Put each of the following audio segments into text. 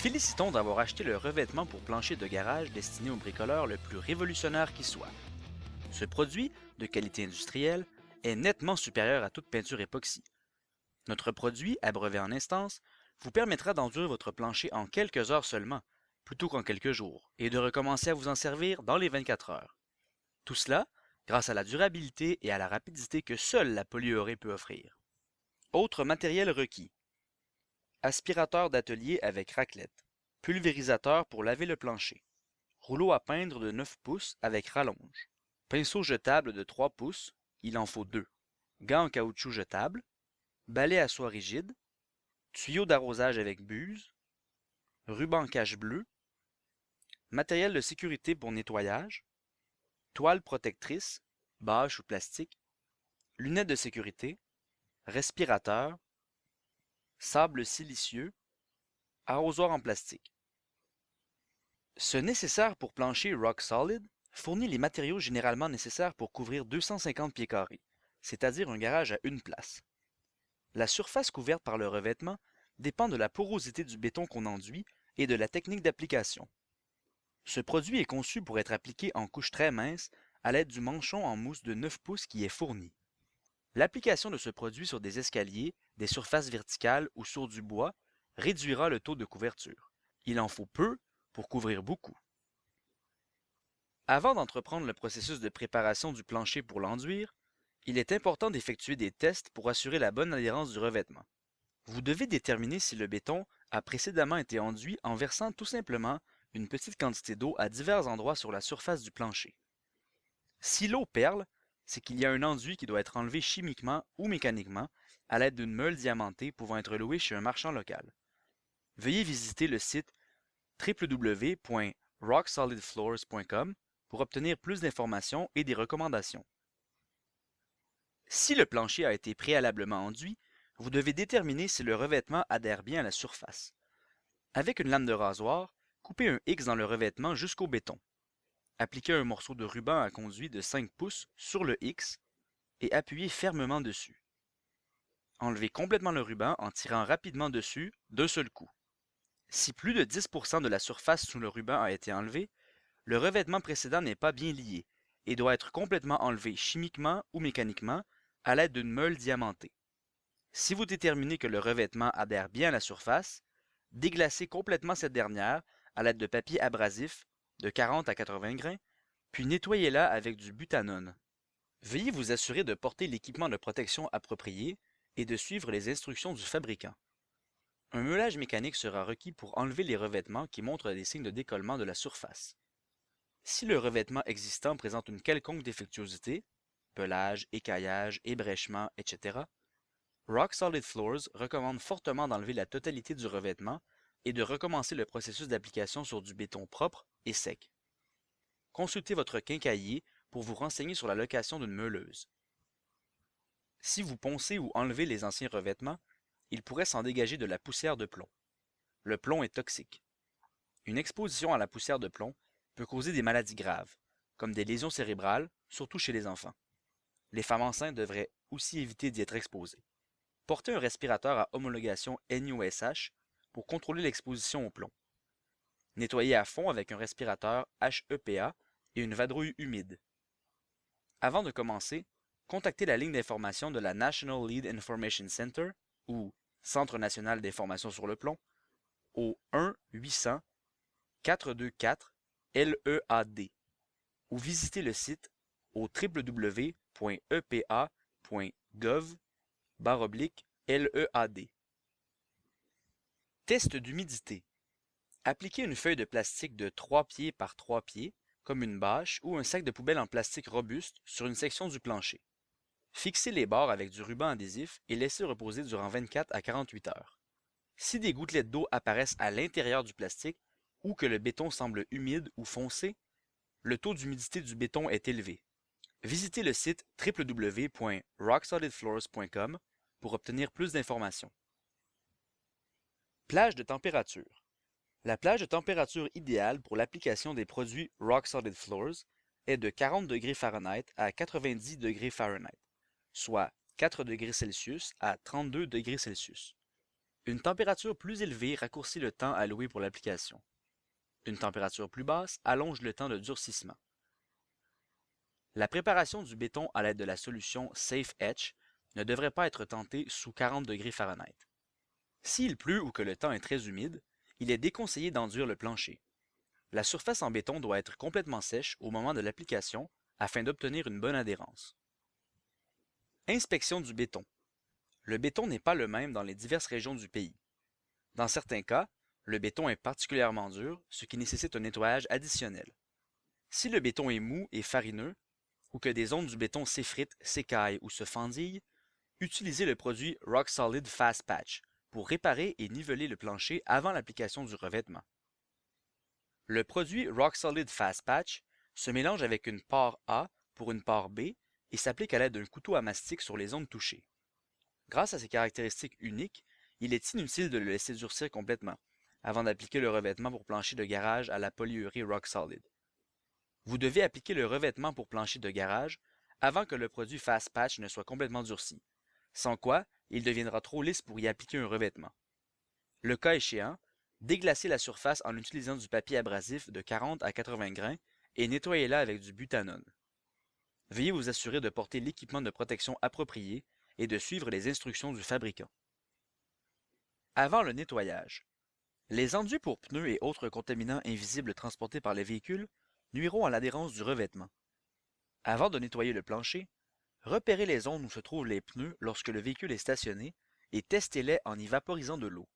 félicitons d'avoir acheté le revêtement pour plancher de garage destiné au bricoleur le plus révolutionnaire qui soit. Ce produit, de qualité industrielle, est nettement supérieur à toute peinture époxy. Notre produit, abreuvé en instance, vous permettra d'enduire votre plancher en quelques heures seulement, plutôt qu'en quelques jours, et de recommencer à vous en servir dans les 24 heures. Tout cela grâce à la durabilité et à la rapidité que seule la polyurée peut offrir. Autres matériels requis. Aspirateur d'atelier avec raclette. Pulvérisateur pour laver le plancher. Rouleau à peindre de 9 pouces avec rallonge. Pinceau jetable de 3 pouces, il en faut 2. Gants en caoutchouc jetable. Balai à soie rigide. Tuyau d'arrosage avec buse. Ruban cache bleu. Matériel de sécurité pour nettoyage. Toile protectrice, bâche ou plastique. Lunettes de sécurité. Respirateur. Sable silicieux. Arrosoir en plastique. Ce nécessaire pour plancher Rock Solid fournit les matériaux généralement nécessaires pour couvrir 250 pieds carrés, c'est-à-dire un garage à une place. La surface couverte par le revêtement dépend de la porosité du béton qu'on enduit et de la technique d'application. Ce produit est conçu pour être appliqué en couches très minces à l'aide du manchon en mousse de 9 pouces qui est fourni. L'application de ce produit sur des escaliers, des surfaces verticales ou sur du bois réduira le taux de couverture. Il en faut peu pour couvrir beaucoup. Avant d'entreprendre le processus de préparation du plancher pour l'enduire, il est important d'effectuer des tests pour assurer la bonne adhérence du revêtement. Vous devez déterminer si le béton a précédemment été enduit en versant tout simplement une petite quantité d'eau à divers endroits sur la surface du plancher. Si l'eau perle, c'est qu'il y a un enduit qui doit être enlevé chimiquement ou mécaniquement à l'aide d'une meule diamantée pouvant être louée chez un marchand local. Veuillez visiter le site www.rocksolidfloors.com pour obtenir plus d'informations et des recommandations. Si le plancher a été préalablement enduit, vous devez déterminer si le revêtement adhère bien à la surface. Avec une lame de rasoir, coupez un X dans le revêtement jusqu'au béton. Appliquez un morceau de ruban à conduit de 5 pouces sur le X et appuyez fermement dessus. Enlevez complètement le ruban en tirant rapidement dessus d'un seul coup. Si plus de 10% de la surface sous le ruban a été enlevée, le revêtement précédent n'est pas bien lié et doit être complètement enlevé chimiquement ou mécaniquement à l'aide d'une meule diamantée. Si vous déterminez que le revêtement adhère bien à la surface, déglacez complètement cette dernière à l'aide de papier abrasif de 40 à 80 grains, puis nettoyez-la avec du butanone. Veuillez vous assurer de porter l'équipement de protection approprié et de suivre les instructions du fabricant. Un meulage mécanique sera requis pour enlever les revêtements qui montrent des signes de décollement de la surface. Si le revêtement existant présente une quelconque défectuosité, pelage, écaillage, ébrèchement, etc., Rock Solid Floors recommande fortement d'enlever la totalité du revêtement et de recommencer le processus d'application sur du béton propre et sec. Consultez votre quincaillier pour vous renseigner sur la location d'une meuleuse. Si vous poncez ou enlevez les anciens revêtements, il pourrait s'en dégager de la poussière de plomb. Le plomb est toxique. Une exposition à la poussière de plomb peut causer des maladies graves, comme des lésions cérébrales, surtout chez les enfants. Les femmes enceintes devraient aussi éviter d'y être exposées. Portez un respirateur à homologation NUSH pour contrôler l'exposition au plomb. Nettoyez à fond avec un respirateur HEPA et une vadrouille humide. Avant de commencer, contactez la ligne d'information de la National Lead Information Center ou Centre national d'information sur le plomb au 1-800-424-LEAD ou visitez le site au www.epa.gov/LEAD. Test d'humidité. Appliquez une feuille de plastique de 3 pieds par 3 pieds, comme une bâche ou un sac de poubelle en plastique robuste, sur une section du plancher. Fixez les bords avec du ruban adhésif et laissez reposer durant 24 à 48 heures. Si des gouttelettes d'eau apparaissent à l'intérieur du plastique ou que le béton semble humide ou foncé, le taux d'humidité du béton est élevé. Visitez le site www.rocksolidfloors.com pour obtenir plus d'informations. Plage de température. La plage de température idéale pour l'application des produits Rock Solid Floors est de 40 degrés Fahrenheit à 90 degrés Fahrenheit, soit 4 degrés Celsius à 32 degrés Celsius. Une température plus élevée raccourcit le temps alloué pour l'application. Une température plus basse allonge le temps de durcissement. La préparation du béton à l'aide de la solution Safe Etch ne devrait pas être tentée sous 40 degrés Fahrenheit. S'il pleut ou que le temps est très humide, il est déconseillé d'enduire le plancher. La surface en béton doit être complètement sèche au moment de l'application afin d'obtenir une bonne adhérence. Inspection du béton. Le béton n'est pas le même dans les diverses régions du pays. Dans certains cas, le béton est particulièrement dur, ce qui nécessite un nettoyage additionnel. Si le béton est mou et farineux, ou que des zones du béton s'effritent, s'écaillent ou se fendillent, utilisez le produit Rock Solid Fast Patch pour réparer et niveler le plancher avant l'application du revêtement. Le produit Rock Solid Fast Patch se mélange avec une pare A pour une pare B et s'applique à l'aide d'un couteau à mastic sur les zones touchées. Grâce à ses caractéristiques uniques, il est inutile de le laisser durcir complètement, avant d'appliquer le revêtement pour plancher de garage à la polyurée Rock Solid. Vous devez appliquer le revêtement pour plancher de garage avant que le produit Fast Patch ne soit complètement durci, sans quoi il deviendra trop lisse pour y appliquer un revêtement. Le cas échéant, déglacez la surface en utilisant du papier abrasif de 40 à 80 grains et nettoyez-la avec du butanone. Veuillez vous assurer de porter l'équipement de protection approprié et de suivre les instructions du fabricant. Avant le nettoyage, les enduits pour pneus et autres contaminants invisibles transportés par les véhicules nuiront à l'adhérence du revêtement. Avant de nettoyer le plancher, repérez les zones où se trouvent les pneus lorsque le véhicule est stationné et testez-les en y vaporisant de l'eau.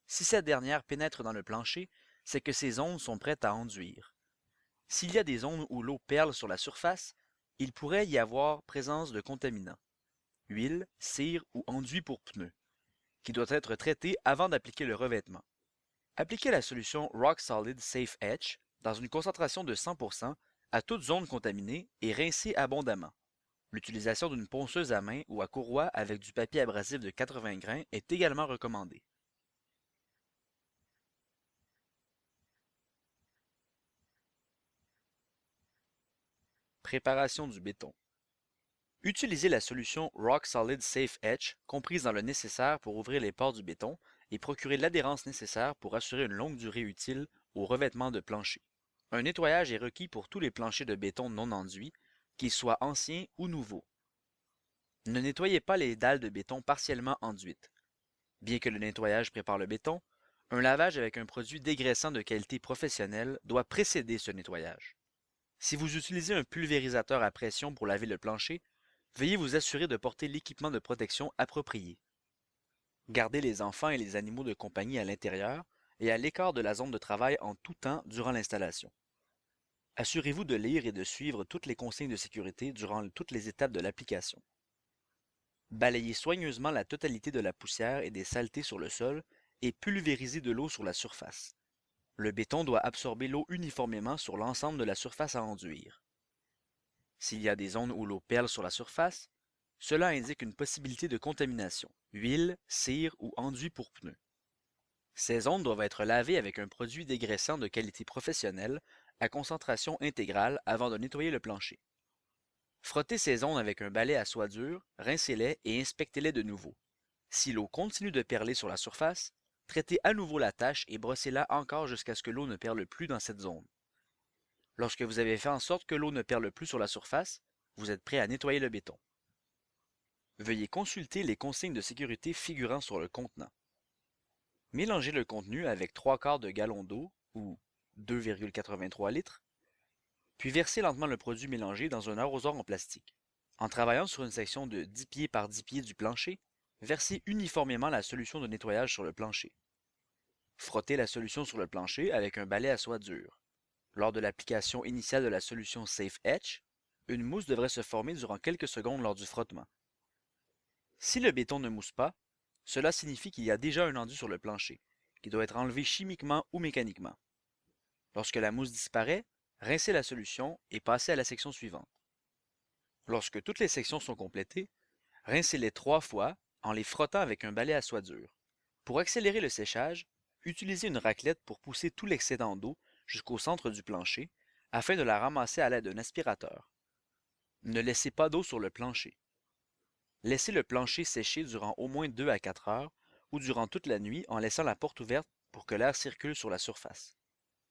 Si cette dernière pénètre dans le plancher, c'est que ces zones sont prêtes à enduire. S'il y a des zones où l'eau perle sur la surface, il pourrait y avoir présence de contaminants, huile, cire ou enduit pour pneus, qui doit être traité avant d'appliquer le revêtement. Appliquez la solution Rock Solid Safe Etch dans une concentration de 100% à toute zone contaminée et rincez abondamment. L'utilisation d'une ponceuse à main ou à courroie avec du papier abrasif de 80 grains est également recommandée. Préparation du béton. Utilisez la solution Rock Solid Safe Etch comprise dans le nécessaire pour ouvrir les pores du béton et procurer l'adhérence nécessaire pour assurer une longue durée utile au revêtement de plancher. Un nettoyage est requis pour tous les planchers de béton non enduits, qu'ils soient anciens ou nouveaux. Ne nettoyez pas les dalles de béton partiellement enduites. Bien que le nettoyage prépare le béton, un lavage avec un produit dégraissant de qualité professionnelle doit précéder ce nettoyage. Si vous utilisez un pulvérisateur à pression pour laver le plancher, veuillez vous assurer de porter l'équipement de protection approprié. Gardez les enfants et les animaux de compagnie à l'intérieur et à l'écart de la zone de travail en tout temps durant l'installation. Assurez-vous de lire et de suivre toutes les consignes de sécurité durant toutes les étapes de l'application. Balayez soigneusement la totalité de la poussière et des saletés sur le sol et pulvérisez de l'eau sur la surface. Le béton doit absorber l'eau uniformément sur l'ensemble de la surface à enduire. S'il y a des zones où l'eau perle sur la surface, cela indique une possibilité de contamination, huile, cire ou enduit pour pneus. Ces zones doivent être lavées avec un produit dégraissant de qualité professionnelle à concentration intégrale avant de nettoyer le plancher. Frottez ces zones avec un balai à soie dure, rincez-les et inspectez-les de nouveau. Si l'eau continue de perler sur la surface, traitez à nouveau la tache et brossez-la encore jusqu'à ce que l'eau ne perle plus dans cette zone. Lorsque vous avez fait en sorte que l'eau ne perle plus sur la surface, vous êtes prêt à nettoyer le béton. Veuillez consulter les consignes de sécurité figurant sur le contenant. Mélangez le contenu avec 3/4 de gallon d'eau, ou 2,83 litres, puis versez lentement le produit mélangé dans un arrosoir en plastique. En travaillant sur une section de 10 pieds par 10 pieds du plancher, versez uniformément la solution de nettoyage sur le plancher. Frottez la solution sur le plancher avec un balai à soie dure. Lors de l'application initiale de la solution Safe Etch, une mousse devrait se former durant quelques secondes lors du frottement. Si le béton ne mousse pas, cela signifie qu'il y a déjà un enduit sur le plancher, qui doit être enlevé chimiquement ou mécaniquement. Lorsque la mousse disparaît, rincez la solution et passez à la section suivante. Lorsque toutes les sections sont complétées, rincez-les 3 fois en les frottant avec un balai à soie dure. Pour accélérer le séchage, utilisez une raclette pour pousser tout l'excédent d'eau jusqu'au centre du plancher afin de la ramasser à l'aide d'un aspirateur. Ne laissez pas d'eau sur le plancher. Laissez le plancher sécher durant au moins 2 à 4 heures ou durant toute la nuit en laissant la porte ouverte pour que l'air circule sur la surface.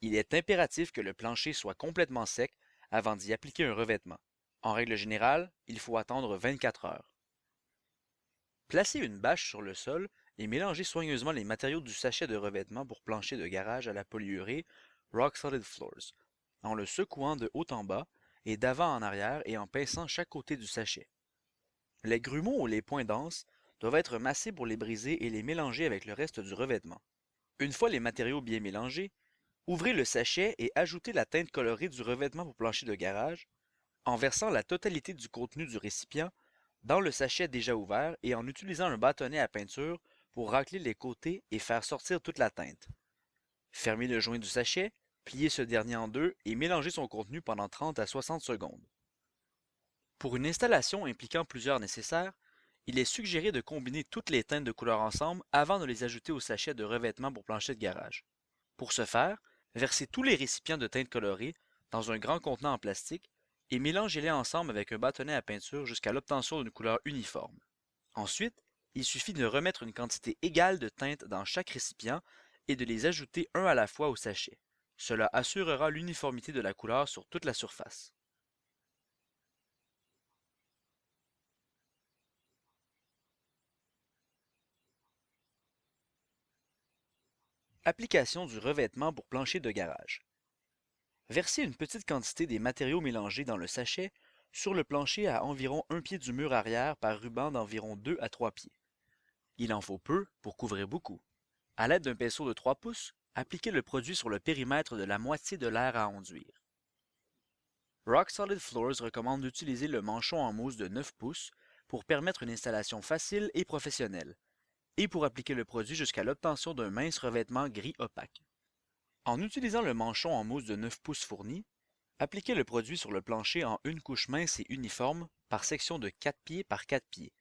Il est impératif que le plancher soit complètement sec avant d'y appliquer un revêtement. En règle générale, il faut attendre 24 heures. Placez une bâche sur le sol et mélangez soigneusement les matériaux du sachet de revêtement pour plancher de garage à la polyurée Rock Solid Floors, en le secouant de haut en bas et d'avant en arrière et en pinçant chaque côté du sachet. Les grumeaux ou les points denses doivent être massés pour les briser et les mélanger avec le reste du revêtement. Une fois les matériaux bien mélangés, ouvrez le sachet et ajoutez la teinte colorée du revêtement pour plancher de garage en versant la totalité du contenu du récipient dans le sachet déjà ouvert et en utilisant un bâtonnet à peinture pour racler les côtés et faire sortir toute la teinte. Fermez le joint du sachet, pliez ce dernier en deux et mélangez son contenu pendant 30 à 60 secondes. Pour une installation impliquant plusieurs nécessaires, il est suggéré de combiner toutes les teintes de couleur ensemble avant de les ajouter au sachet de revêtement pour plancher de garage. Pour ce faire, versez tous les récipients de teintes colorées dans un grand contenant en plastique et mélangez-les ensemble avec un bâtonnet à peinture jusqu'à l'obtention d'une couleur uniforme. Ensuite, il suffit de remettre une quantité égale de teintes dans chaque récipient et de les ajouter un à la fois au sachet. Cela assurera l'uniformité de la couleur sur toute la surface. Application du revêtement pour plancher de garage. Versez une petite quantité des matériaux mélangés dans le sachet sur le plancher à environ 1 pied du mur arrière par ruban d'environ 2 à 3 pieds. Il en faut peu pour couvrir beaucoup. À l'aide d'un pinceau de 3 pouces, appliquez le produit sur le périmètre de la moitié de l'air à enduire. Rock Solid Floors recommande d'utiliser le manchon en mousse de 9 pouces pour permettre une installation facile et professionnelle, et pour appliquer le produit jusqu'à l'obtention d'un mince revêtement gris opaque. En utilisant le manchon en mousse de 9 pouces fourni, appliquez le produit sur le plancher en une couche mince et uniforme par section de 4 pieds par 4 pieds,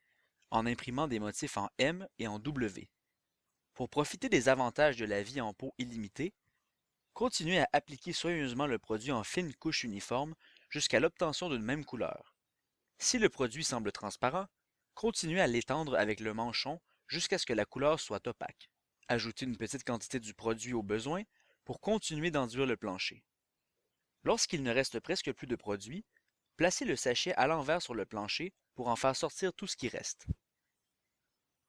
en imprimant des motifs en M et en W. Pour profiter des avantages de la vie en pot illimitée, continuez à appliquer soigneusement le produit en fines couches uniformes jusqu'à l'obtention d'une même couleur. Si le produit semble transparent, continuez à l'étendre avec le manchon jusqu'à ce que la couleur soit opaque. Ajoutez une petite quantité du produit au besoin pour continuer d'enduire le plancher. Lorsqu'il ne reste presque plus de produit, placez le sachet à l'envers sur le plancher pour en faire sortir tout ce qui reste.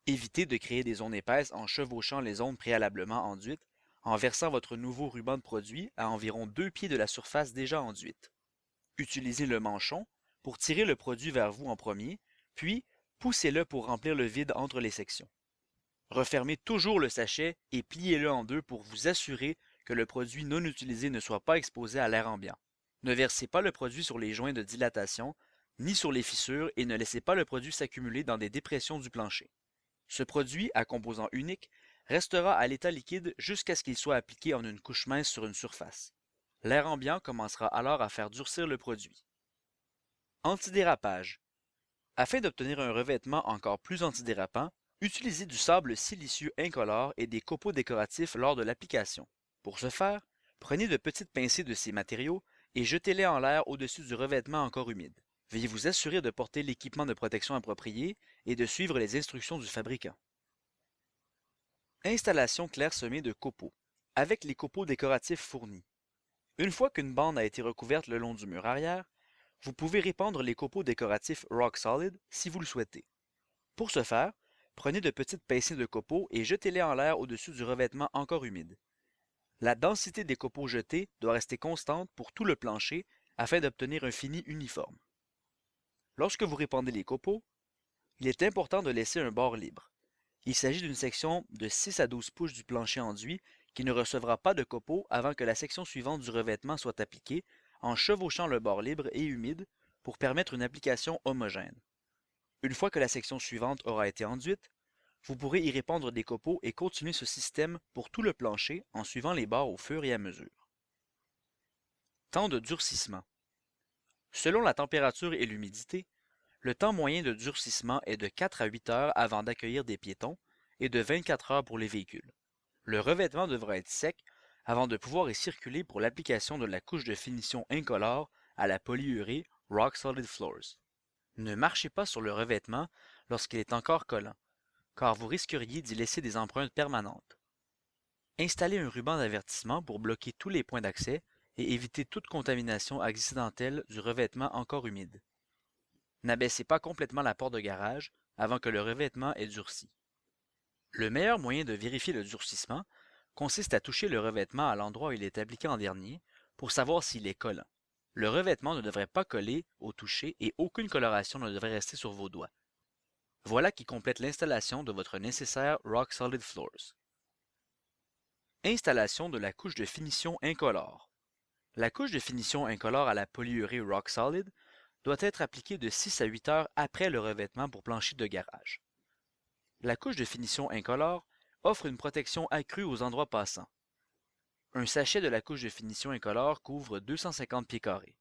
Évitez de créer des zones épaisses en chevauchant les zones préalablement enduites en versant votre nouveau ruban de produit à environ 2 pieds de la surface déjà enduite. Utilisez le manchon pour tirer le produit vers vous en premier, puis poussez-le pour remplir le vide entre les sections. Refermez toujours le sachet et pliez-le en deux pour vous assurer que le produit non utilisé ne soit pas exposé à l'air ambiant. Ne versez pas le produit sur les joints de dilatation, ni sur les fissures et ne laissez pas le produit s'accumuler dans des dépressions du plancher. Ce produit, à composant unique, restera à l'état liquide jusqu'à ce qu'il soit appliqué en une couche mince sur une surface. L'air ambiant commencera alors à faire durcir le produit. Antidérapage. Afin d'obtenir un revêtement encore plus antidérapant, utilisez du sable silicieux incolore et des copeaux décoratifs lors de l'application. Pour ce faire, prenez de petites pincées de ces matériaux et jetez-les en l'air au-dessus du revêtement encore humide. Veuillez vous assurer de porter l'équipement de protection approprié et de suivre les instructions du fabricant. Installation clairsemée de copeaux, avec les copeaux décoratifs fournis. Une fois qu'une bande a été recouverte le long du mur arrière, vous pouvez répandre les copeaux décoratifs Rock Solid si vous le souhaitez. Pour ce faire, prenez de petites pincées de copeaux et jetez-les en l'air au-dessus du revêtement encore humide. La densité des copeaux jetés doit rester constante pour tout le plancher afin d'obtenir un fini uniforme. Lorsque vous répandez les copeaux, il est important de laisser un bord libre. Il s'agit d'une section de 6 à 12 pouces du plancher enduit qui ne recevra pas de copeaux avant que la section suivante du revêtement soit appliquée en chevauchant le bord libre et humide pour permettre une application homogène. Une fois que la section suivante aura été enduite, vous pourrez y répandre des copeaux et continuer ce système pour tout le plancher en suivant les bords au fur et à mesure. Temps de durcissement. Selon la température et l'humidité, le temps moyen de durcissement est de 4 à 8 heures avant d'accueillir des piétons et de 24 heures pour les véhicules. Le revêtement devra être sec avant de pouvoir y circuler pour l'application de la couche de finition incolore à la polyurée Rock Solid Floors. Ne marchez pas sur le revêtement lorsqu'il est encore collant. car vous risqueriez d'y laisser des empreintes permanentes. Installez un ruban d'avertissement pour bloquer tous les points d'accès et éviter toute contamination accidentelle du revêtement encore humide. N'abaissez pas complètement la porte de garage avant que le revêtement ait durci. Le meilleur moyen de vérifier le durcissement consiste à toucher le revêtement à l'endroit où il est appliqué en dernier pour savoir s'il est collant. Le revêtement ne devrait pas coller au toucher et aucune coloration ne devrait rester sur vos doigts. Voilà qui complète l'installation de votre nécessaire Rock Solid Floors. Installation de la couche de finition incolore. La couche de finition incolore à la polyurée Rock Solid doit être appliquée de 6 à 8 heures après le revêtement pour plancher de garage. La couche de finition incolore offre une protection accrue aux endroits passants. Un sachet de la couche de finition incolore couvre 250 pieds carrés.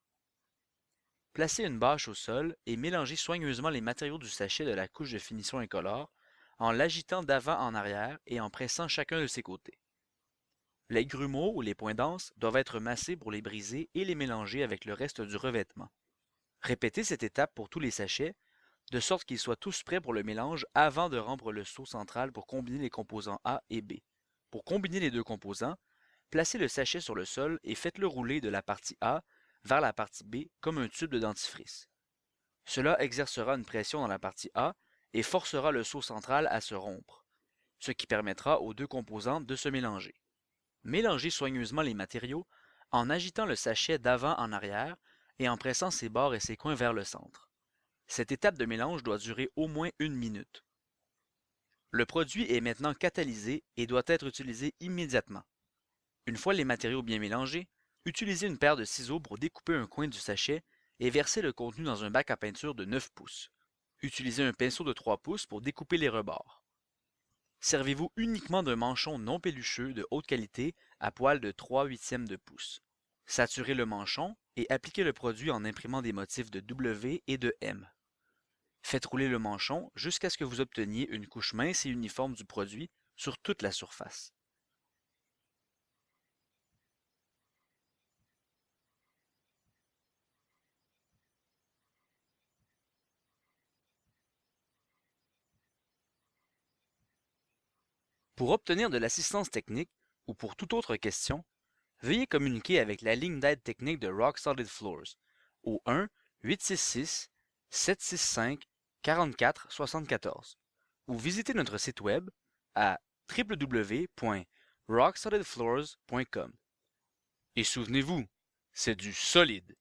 Placez une bâche au sol et mélangez soigneusement les matériaux du sachet de la couche de finition incolore en l'agitant d'avant en arrière et en pressant chacun de ses côtés. Les grumeaux ou les points denses doivent être massés pour les briser et les mélanger avec le reste du revêtement. Répétez cette étape pour tous les sachets, de sorte qu'ils soient tous prêts pour le mélange avant de remplir le seau central pour combiner les composants A et B. Pour combiner les deux composants, placez le sachet sur le sol et faites-le rouler de la partie A vers la partie B comme un tube de dentifrice. Cela exercera une pression dans la partie A et forcera le seau central à se rompre, ce qui permettra aux deux composants de se mélanger. Mélangez soigneusement les matériaux en agitant le sachet d'avant en arrière et en pressant ses bords et ses coins vers le centre. Cette étape de mélange doit durer au moins 1 minute. Le produit est maintenant catalysé et doit être utilisé immédiatement. Une fois les matériaux bien mélangés, utilisez une paire de ciseaux pour découper un coin du sachet et verser le contenu dans un bac à peinture de 9 pouces. Utilisez un pinceau de 3 pouces pour découper les rebords. Servez-vous uniquement d'un manchon non pelucheux de haute qualité à poil de 3/8 de pouce. Saturez le manchon et appliquez le produit en imprimant des motifs de W et de M. Faites rouler le manchon jusqu'à ce que vous obteniez une couche mince et uniforme du produit sur toute la surface. Pour obtenir de l'assistance technique ou pour toute autre question, veuillez communiquer avec la ligne d'aide technique de Rock Solid Floors au 1-866-765-4474 ou visitez notre site web à www.rocksolidfloors.com. Et souvenez-vous, c'est du solide.